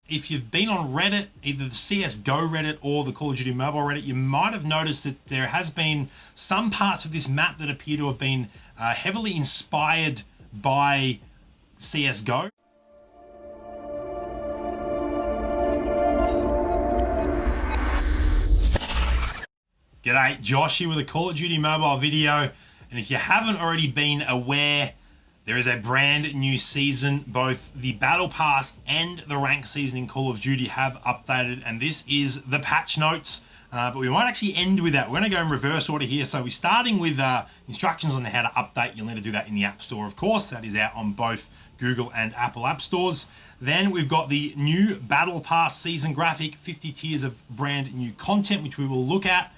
If you've been on Reddit, either the CSGO Reddit or the Call of Duty Mobile Reddit, you might have noticed that there has been some parts of this map that appear to have been heavily inspired by CSGO. G'day, Josh here with a Call of Duty Mobile video, and if you haven't already been aware, there is a brand new season. Both the Battle Pass and the Rank season in Call of Duty have updated, and this is the patch notes. But we might actually end with that. We're going to go in reverse order here. So we're starting with instructions on how to update. You'll need to do that in the App Store, of course. That is out on both Google and Apple App Stores. Then we've got the new Battle Pass season graphic, 50 tiers of brand new content, which we will look at.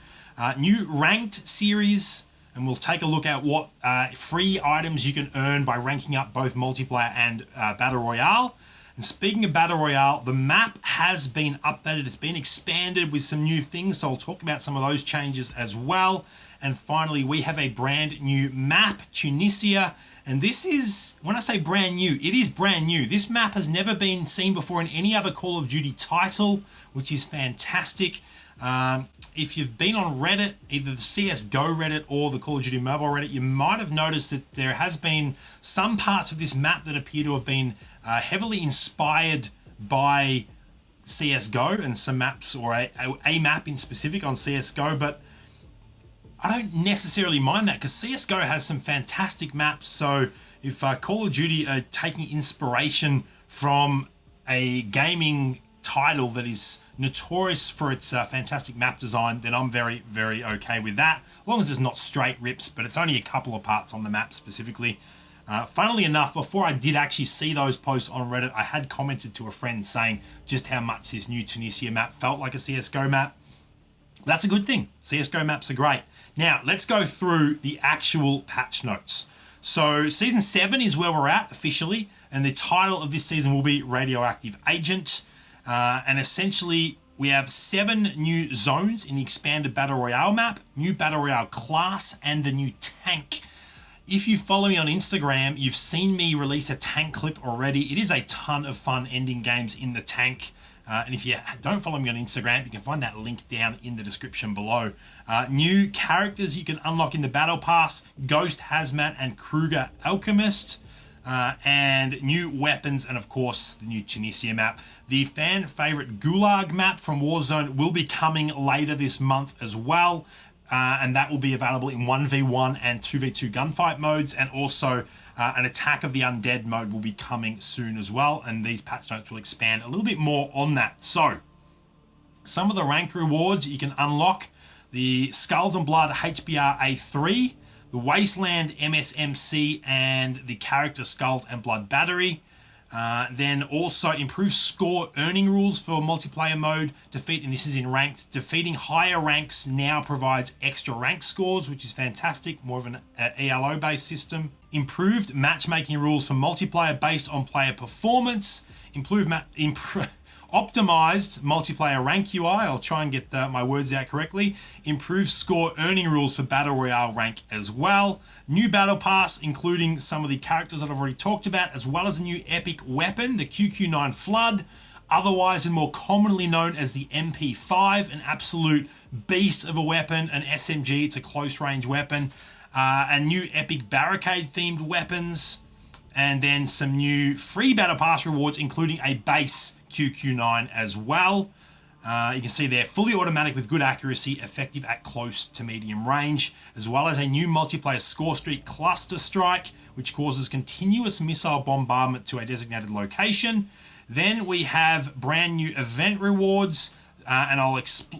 New ranked series, and we'll take a look at what free items you can earn by ranking up both multiplayer and Battle Royale. And speaking of Battle Royale, the map has been updated. It's been expanded with some new things, so I'll talk about some of those changes as well. And finally, we have a brand new map, Tunisia. And this is, when I say brand new, it is brand new. This map has never been seen before in any other Call of Duty title, which is fantastic. If you've been on Reddit, either the CSGO Reddit or the Call of Duty Mobile Reddit, you might have noticed that there has been some parts of this map that appear to have been heavily inspired by CSGO and some maps, or a map in specific on CSGO, but I don't necessarily mind that because CSGO has some fantastic maps. So if Call of Duty are taking inspiration from a gaming title that is notorious for its fantastic map design, then I'm very, very okay with that, as long as it's not straight rips, but it's only a couple of parts on the map specifically. Funnily enough, before I did actually see those posts on Reddit, I had commented to a friend saying just how much this new Tunisia map felt like a CSGO map. That's a good thing. CSGO maps are great. Now, let's go through the actual patch notes. So, Season 7 is where we're at officially, and the title of this season will be Radioactive Agent. And essentially, we have 7 new zones in the expanded Battle Royale map, new Battle Royale class, and the new tank. If you follow me on Instagram, you've seen me release a tank clip already. It is a ton of fun ending games in the tank. And if you don't follow me on Instagram, you can find that link down in the description below. New characters you can unlock in the Battle Pass, Ghost Hazmat and Kruger Alchemist. And new weapons, and of course the new Tunisia map. The fan favorite Gulag map from Warzone will be coming later this month as well, and that will be available in 1v1 and 2v2 gunfight modes, and also an Attack of the Undead mode will be coming soon as well, and these patch notes will expand a little bit more on that. So some of the ranked rewards you can unlock: the Skulls and Blood HBR A3, the Wasteland MSMC, and the character Skulls and Blood Battery. Then also improved score earning rules for multiplayer mode. And this is in ranked. Defeating higher ranks now provides extra rank scores, which is fantastic. More of an ELO based system. Improved matchmaking rules for multiplayer based on player performance. Optimized multiplayer rank UI. I'll try and get my words out correctly. Improved score earning rules for Battle Royale rank as well. New Battle Pass, including some of the characters that I've already talked about, as well as a new epic weapon, the QQ9 Flood, otherwise and more commonly known as the MP5, an absolute beast of a weapon, an SMG. It's a close range weapon. And new epic barricade themed weapons. And then some new free Battle Pass rewards, including a base QQ9 as well. You can see they're fully automatic with good accuracy, effective at close to medium range, as well as a new multiplayer score streak Cluster Strike, which causes continuous missile bombardment to a designated location. Then we have brand new event rewards, and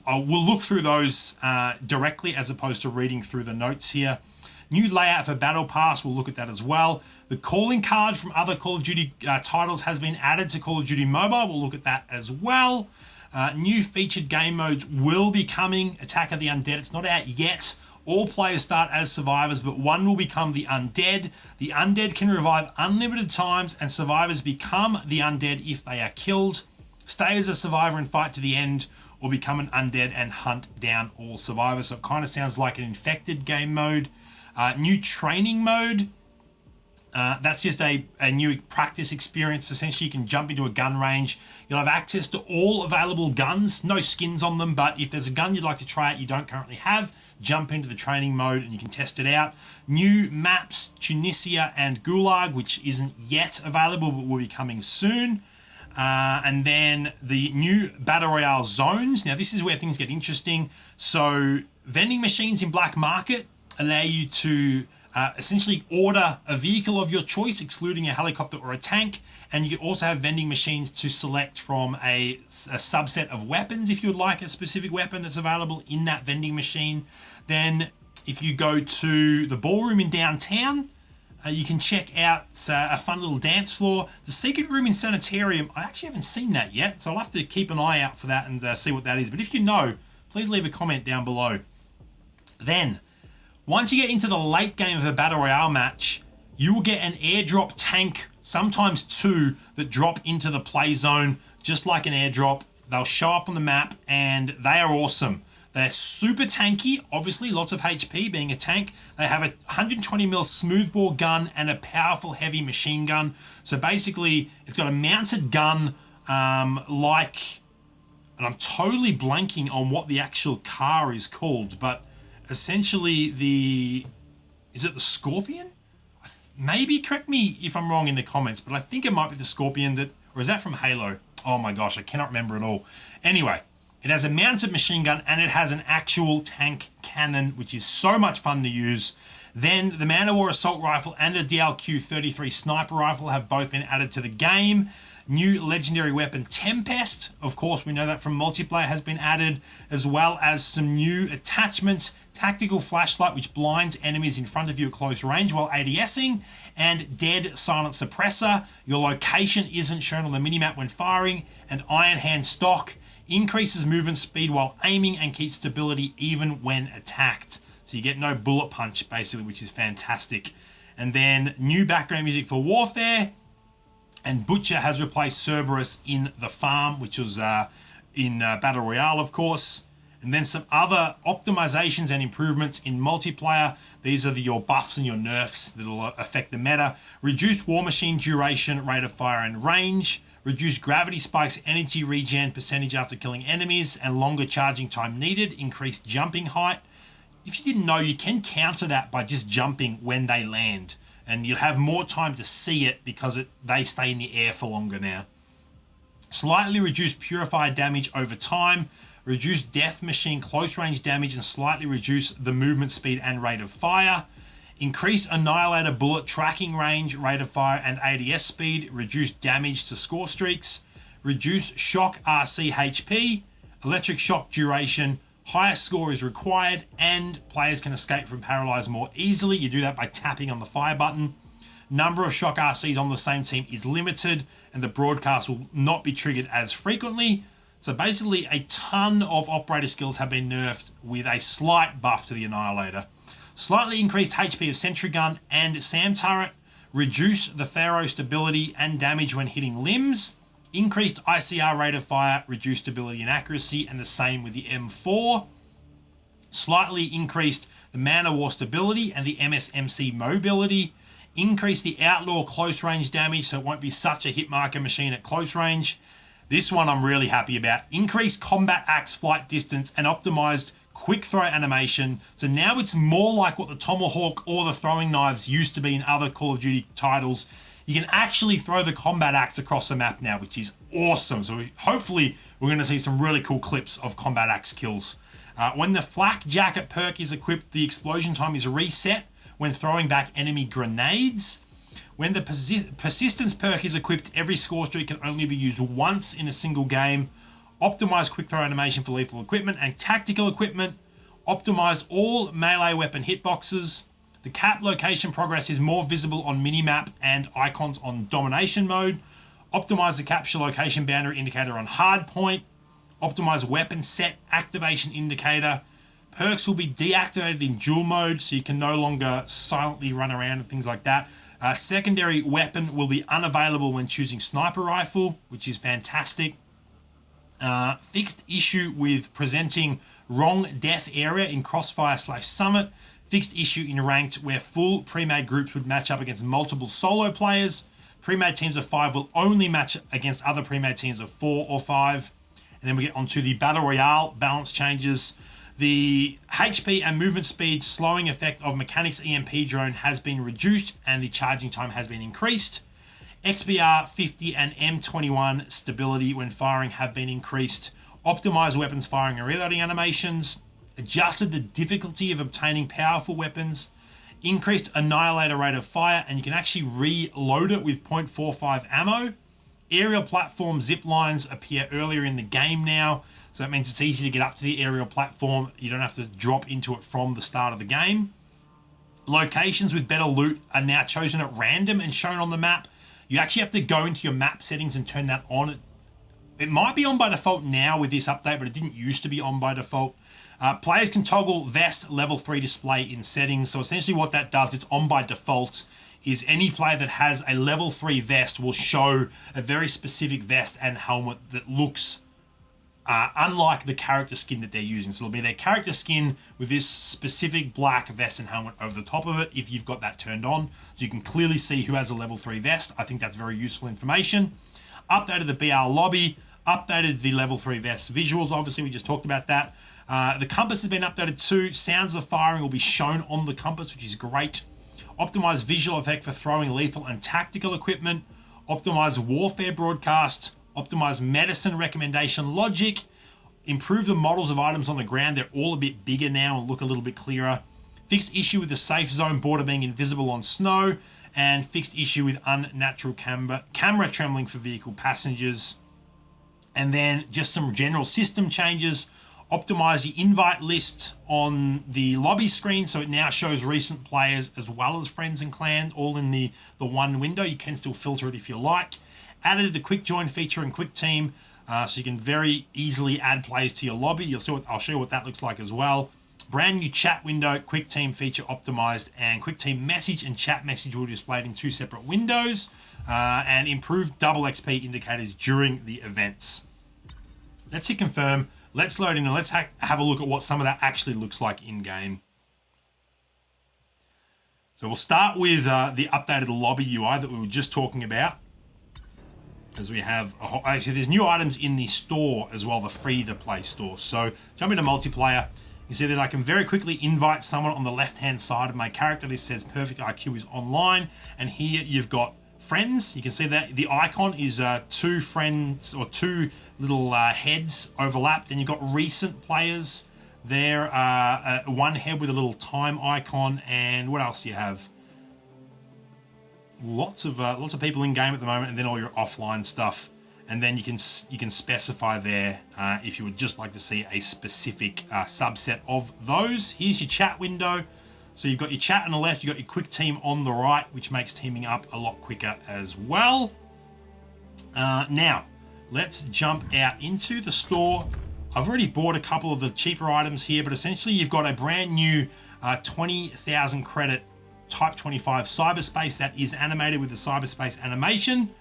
we'll look through those directly as opposed to reading through the notes here. New layout for Battle Pass, we'll look at that as well. The calling card from other Call of Duty titles has been added to Call of Duty Mobile. We'll look at that as well. New featured game modes will be coming. Attack of the Undead, it's not out yet. All players start as survivors, but one will become the Undead. The Undead can revive unlimited times, and survivors become the Undead if they are killed. Stay as a survivor and fight to the end, or become an Undead and hunt down all survivors. So it kind of sounds like an infected game mode. New training mode. That's just a new practice experience. Essentially, you can jump into a gun range. You'll have access to all available guns, no skins on them, but if there's a gun you'd like to try out you don't currently have, jump into the training mode and you can test it out. New maps, Tunisia and Gulag, which isn't yet available but will be coming soon. And then the new Battle Royale zones. Now, this is where things get interesting. So, vending machines in Black Market allow you to essentially order a vehicle of your choice, excluding a helicopter or a tank. And you can also have vending machines to select from a subset of weapons if you would like a specific weapon that's available in that vending machine. Then if you go to the ballroom in downtown, you can check out a fun little dance floor. The secret room in Sanitarium, I actually haven't seen that yet, so I'll have to keep an eye out for that and see what that is. But if you know, please leave a comment down below. Then, once you get into the late game of a Battle Royale match, you will get an airdrop tank, sometimes two, that drop into the play zone, just like an airdrop. They'll show up on the map, and they are awesome. They're super tanky, obviously, lots of HP being a tank. They have a 120mm smoothbore gun and a powerful heavy machine gun. So basically, it's got a mounted gun and I'm totally blanking on what the actual car is called, but essentially is it the Scorpion? Maybe, correct me if I'm wrong in the comments, but I think it might be the Scorpion or is that from Halo? Oh my gosh, I cannot remember at all. Anyway, it has a mounted machine gun and it has an actual tank cannon, which is so much fun to use. Then the Man of War Assault Rifle and the DLQ-33 Sniper Rifle have both been added to the game. New legendary weapon Tempest, of course we know that from multiplayer, has been added, as well as some new attachments, tactical flashlight which blinds enemies in front of you at close range while ADSing, and dead silent suppressor. Your location isn't shown on the minimap when firing, and Iron Hand stock increases movement speed while aiming and keeps stability even when attacked. So you get no bullet punch basically, which is fantastic. And then new background music for Warfare, and Butcher has replaced Cerberus in The Farm, which was in Battle Royale, of course. And then some other optimizations and improvements in multiplayer. These are your buffs and your nerfs that will affect the meta. Reduced War Machine duration, rate of fire and range. Reduced gravity spikes, energy regen percentage after killing enemies, and longer charging time needed. Increased jumping height. If you didn't know, you can counter that by just jumping when they land. And you'll have more time to see it because they stay in the air for longer now. Slightly reduced purified damage over time. Reduced death machine close range damage and slightly reduce the movement speed and rate of fire. Increase Annihilator bullet tracking range, rate of fire and ADS speed. Reduce damage to score streaks. Reduce shock RC HP. Electric shock duration. Higher score is required, and players can escape from paralyzed more easily. You do that by tapping on the fire button. Number of shock RCs on the same team is limited, and the broadcast will not be triggered as frequently. So basically, a ton of operator skills have been nerfed with a slight buff to the Annihilator. Slightly increased HP of Sentry Gun and SAM Turret. Reduce the Pharaoh stability and damage when hitting limbs. Increased ICR rate of fire, reduced stability and accuracy, and the same with the M4. Slightly increased the Man of War stability and the MSMC mobility. Increased the Outlaw close range damage, so it won't be such a hit marker machine at close range. This one I'm really happy about. Increased combat axe flight distance and optimized quick throw animation. So now it's more like what the Tomahawk or the throwing knives used to be in other Call of Duty titles. You can actually throw the combat axe across the map now, which is awesome. So hopefully we're going to see some really cool clips of combat axe kills. When the flak jacket perk is equipped, the explosion time is reset when throwing back enemy grenades. When the persistence perk is equipped, every score streak can only be used once in a single game. Optimize quick throw animation for lethal equipment and tactical equipment. Optimize all melee weapon hitboxes. The cap location progress is more visible on minimap and icons on domination mode. Optimize the capture location boundary indicator on hardpoint. Optimize weapon set activation indicator. Perks will be deactivated in dual mode, so you can no longer silently run around and things like that. Secondary weapon will be unavailable when choosing sniper rifle, which is fantastic. Fixed issue with presenting wrong death area in Crossfire/Summit. Fixed issue in ranked, where full pre-made groups would match up against multiple solo players. Pre-made teams of 5 will only match against other pre-made teams of 4 or 5. And then we get onto the Battle Royale balance changes. The HP and movement speed slowing effect of Mechanics EMP drone has been reduced and the charging time has been increased. XBR 50 and M21 stability when firing have been increased. Optimized weapons firing and reloading animations. Adjusted the difficulty of obtaining powerful weapons. Increased annihilator rate of fire, and you can actually reload it with .45 ammo. Aerial platform zip lines appear earlier in the game now, so that means it's easy to get up to the aerial platform. You don't have to drop into it from the start of the game. Locations with better loot are now chosen at random and shown on the map. You actually have to go into your map settings and turn that on. It might be on by default now with this update, but it didn't used to be on by default. Players can toggle vest level 3 display in settings. So essentially what that does, it's on by default, is any player that has a level 3 vest will show a very specific vest and helmet that looks unlike the character skin that they're using. So it'll be their character skin with this specific black vest and helmet over the top of it if you've got that turned on. So you can clearly see who has a level 3 vest. I think that's very useful information. Updated the BR lobby, updated the level 3 vest visuals. Obviously, we just talked about that. The compass has been updated too. Sounds of firing will be shown on the compass, which is great. Optimized visual effect for throwing lethal and tactical equipment. Optimized warfare broadcast. Optimized medicine recommendation logic. Improve the models of items on the ground. They're all a bit bigger now and look a little bit clearer. Fixed issue with the safe zone border being invisible on snow. And fixed issue with unnatural camera trembling for vehicle passengers. And then just some general system changes. Optimize the invite list on the lobby screen, so it now shows recent players as well as friends and clan all in the one window. You can still filter it if you like. Added the quick join feature in quick team, so you can very easily add players to your lobby. You'll see I'll show you what that looks like as well. Brand new chat window, quick team feature optimized, and quick team message and chat message will be displayed in 2 separate windows, and improved double XP indicators during the events. Let's hit confirm. Let's load in and let's have a look at what some of that actually looks like in game. So we'll start with the updated lobby UI that we were just talking about. As we have, actually there's new items in the store as well, the free to play store. So jump into multiplayer. You see that I can very quickly invite someone on the left-hand side of my character. This says perfect IQ is online. And here you've got friends. You can see that the icon is 2 friends or 2 little heads overlapped. Then you've got recent players there, one head with a little time icon. And what else do you have? Lots of people in game at the moment, and then all your offline stuff. And then you can specify there if you would just like to see a specific subset of those. Here's your chat window. So you've got your chat on the left, you've got your quick team on the right, which makes teaming up a lot quicker as well. Now, let's jump out into the store. I've already bought a couple of the cheaper items here, but essentially you've got a brand new 20,000 credit Type 25 cyberspace that is animated with the cyberspace animation.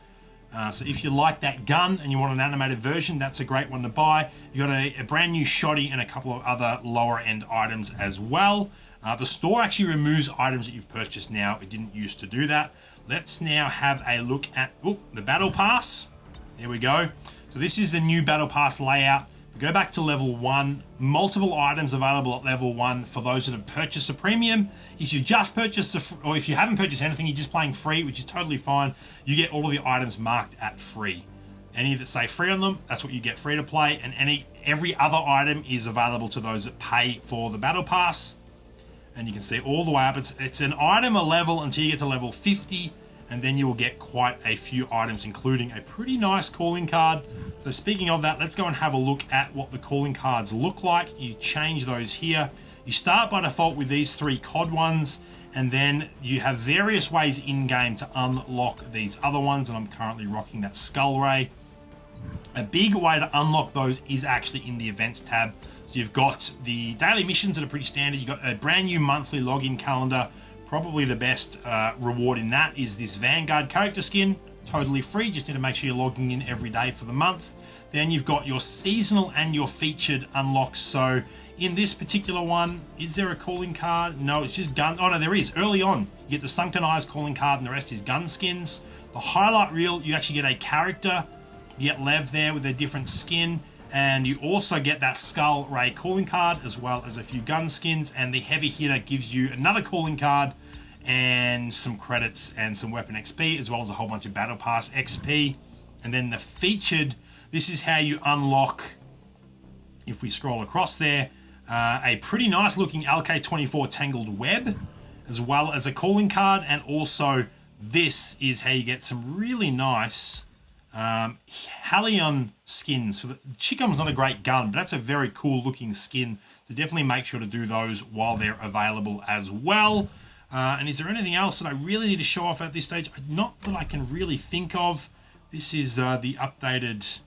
So if you like that gun and you want an animated version, that's a great one to buy. You've got a brand new shoddy and a couple of other lower end items as well. The store actually removes items that you've purchased now. It didn't used to do that. Let's now have a look at the Battle Pass. There we go. So this is the new Battle Pass layout. We go back to level 1. Multiple items available at level 1 for those that have purchased a premium. If you just purchased, or if you haven't purchased anything, you're just playing free, which is totally fine. You get all of the items marked at free. Any that say free on them, that's what you get free to play. And every other item is available to those that pay for the Battle Pass. And you can see all the way up. It's an item a level until you get to level 50. And then you will get quite a few items, including a pretty nice calling card. So speaking of that, let's go and have a look at what the calling cards look like. You change those here. You start by default with these 3 COD ones, and then you have various ways in-game to unlock these other ones, and I'm currently rocking that Skull Ray. A big way to unlock those is actually in the Events tab. So you've got the daily missions that are pretty standard. You've got a brand new monthly login calendar. Probably the best reward in that is this Vanguard character skin. Totally free, just need to make sure you're logging in every day for the month. Then you've got your seasonal and your featured unlocks. So In this particular one, is there a calling card? No, it's just gun. Oh no, there is. Early on, you get the Sunken Eyes calling card and the rest is gun skins. The highlight reel, you actually get a character. You get Lev there with a different skin. And you also get that Skull Ray calling card as well as a few gun skins. And the heavy hitter gives you another calling card and some credits and some weapon XP as well as a whole bunch of Battle Pass XP. And then the featured, this is how you unlock, if we scroll across there, a pretty nice looking LK24 Tangled Web, as well as a calling card, and also this is how you get some really nice Halion skins. The Chicom's not a great gun, but that's a very cool looking skin, so definitely make sure to do those while they're available as well. And is there anything else that I really need to show off at this stage? Not that I can really think of. This is the updated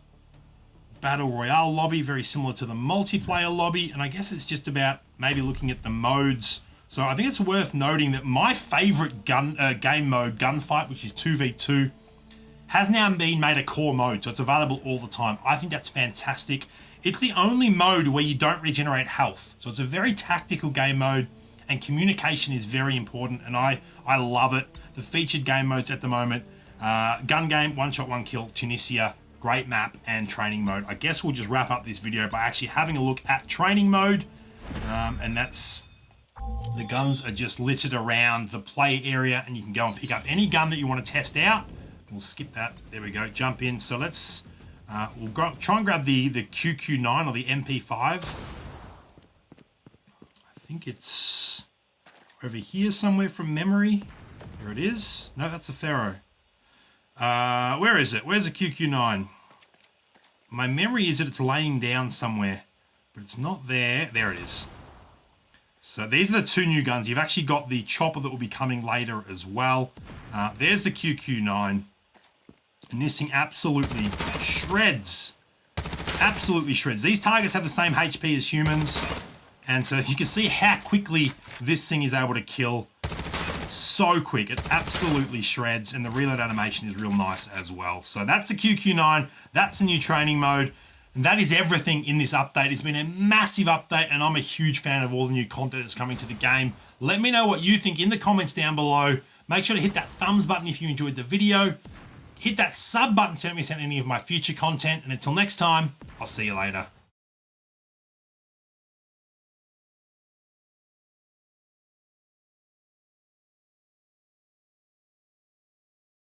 Battle Royale lobby, very similar to the multiplayer lobby, and I guess it's just about maybe looking at the modes. So I think it's worth noting that my favorite game mode, Gunfight, which is 2v2, has now been made a core mode, so it's available all the time. I think that's fantastic. It's the only mode where you don't regenerate health, so it's a very tactical game mode, and communication is very important, and I love it. The featured game modes at the moment, gun game, one shot, one kill, Tunisia, great map, and training mode. I guess we'll just wrap up this video by actually having a look at training mode. And that's, the guns are just littered around the play area, and you can go and pick up any gun that you want to test out. We'll skip that. There we go. Jump in. So let's, we'll try and grab the QQ9 or the MP5. I think it's over here somewhere from memory. There it is. No, that's the Pharaoh. Where is it? Where's the QQ9? My memory is that it's laying down somewhere, but it's not there. There it is. So these are the two new guns. You've actually got the chopper that will be coming later as well. There's the QQ9. And this thing absolutely shreds. Absolutely shreds. These targets have the same HP as humans. And so you can see how quickly this thing is able to kill. So quick, it absolutely shreds, and the reload animation is real nice as well. So that's the QQ9, that's the new training mode, and that is everything in this update. It's been a massive update, and I'm a huge fan of all the new content that's coming to the game. Let me know what you think in the comments down below. Make sure to hit that thumbs button if you enjoyed the video. Hit that sub button so you don't miss out any of my future content, and until next time, I'll see you later.